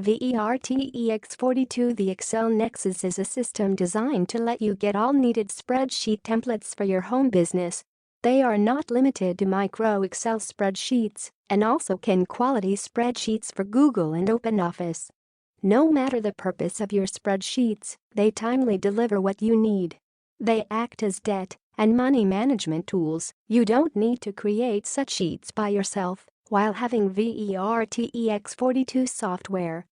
Vertex42. The Excel Nexus is a system designed to let you get all needed spreadsheet templates for your home business. They are not limited to micro Excel spreadsheets and also can quality spreadsheets for Google and OpenOffice. No matter the purpose of your spreadsheets, they timely deliver what you need. They act as debt and money management tools. You don't need to create such sheets by yourself while having Vertex42 software.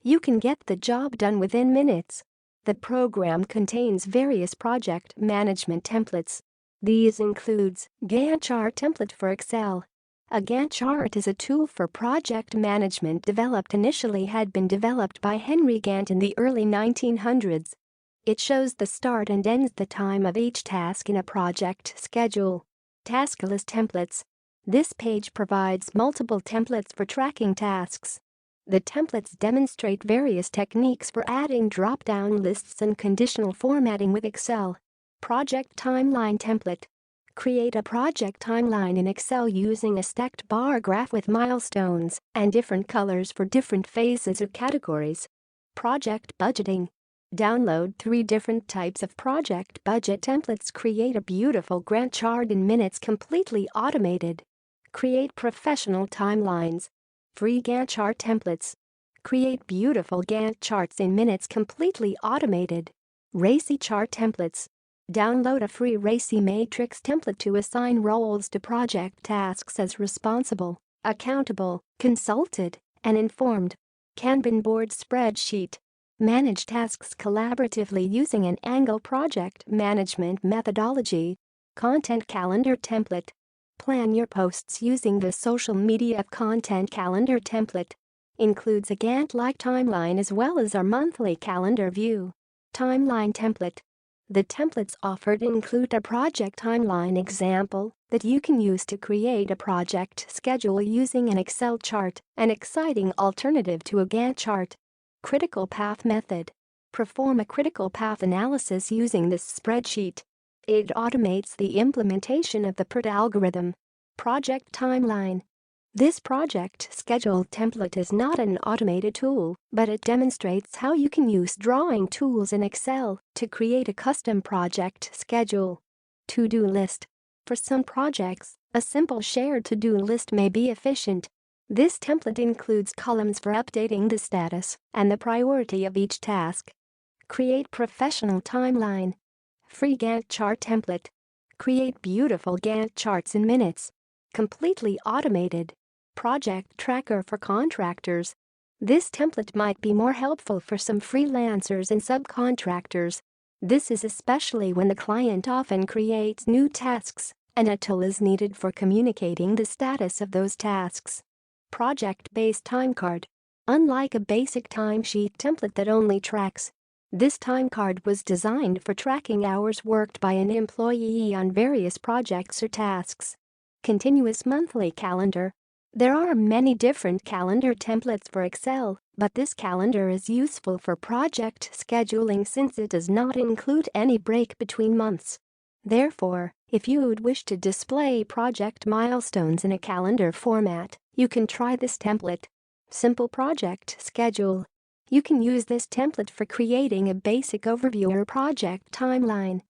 You can get the job done within minutes. The program contains various project management templates. These includes Gantt chart template for Excel. A Gantt chart is a tool for project management had been developed by Henry Gantt in the early 1900s. It shows the start and ends the time of each task in a project schedule. Tasklist templates. This page provides multiple templates for tracking tasks. The templates demonstrate various techniques for adding drop-down lists and conditional formatting with Excel. Project timeline template. Create a project timeline in Excel using a stacked bar graph with milestones and different colors for different phases or categories. Project budgeting. Download 3 different types of project budget templates. Create a beautiful Gantt chart in minutes, completely automated. Create professional timelines. Free Gantt chart templates. Create beautiful Gantt charts in minutes, completely automated. RACI chart templates. Download a free RACI matrix template to assign roles to project tasks as responsible, accountable, consulted, and informed. Kanban board spreadsheet. Manage tasks collaboratively using an Agile project management methodology. Content calendar template. Plan your posts using the social media content calendar template. Includes a Gantt-like timeline as well as our monthly calendar view. Timeline template. The templates offered include a project timeline example that you can use to create a project schedule using an Excel chart, an exciting alternative to a Gantt chart. Critical path method. Perform a critical path analysis using this spreadsheet. It automates the implementation of the PERT algorithm. Project timeline. This project schedule template is not an automated tool, but it demonstrates how you can use drawing tools in Excel to create a custom project schedule. To-do list. For some projects, a simple shared to-do list may be efficient. This template includes columns for updating the status and the priority of each task. Create professional timeline. Free Gantt chart template. Create beautiful Gantt charts in minutes. Completely automated. Project tracker for contractors. This template might be more helpful for some freelancers and subcontractors. This is especially when the client often creates new tasks and a tool is needed for communicating the status of those tasks. Project-based timecard. Unlike a basic timesheet template that only tracks, this timecard was designed for tracking hours worked by an employee on various projects or tasks. Continuous monthly calendar. There are many different calendar templates for Excel, but this calendar is useful for project scheduling since it does not include any break between months. Therefore, if you would wish to display project milestones in a calendar format, you can try this template. Simple project schedule. You can use this template for creating a basic overview or project timeline.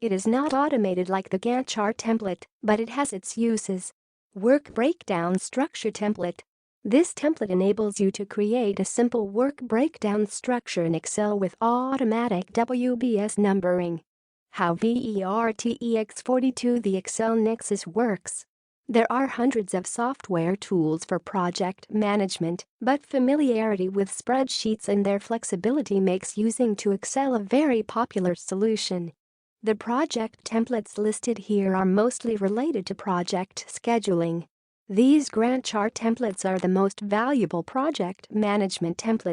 It is not automated like the Gantt chart template, but it has its uses. Work breakdown structure template. This template enables you to create a simple work breakdown structure in Excel with automatic WBS numbering. How Vertex42 the Excel Nexus works. There are hundreds of software tools for project management, but familiarity with spreadsheets and their flexibility makes using to Excel a very popular solution. The project templates listed here are mostly related to project scheduling. These Gantt chart templates are the most valuable project management templates.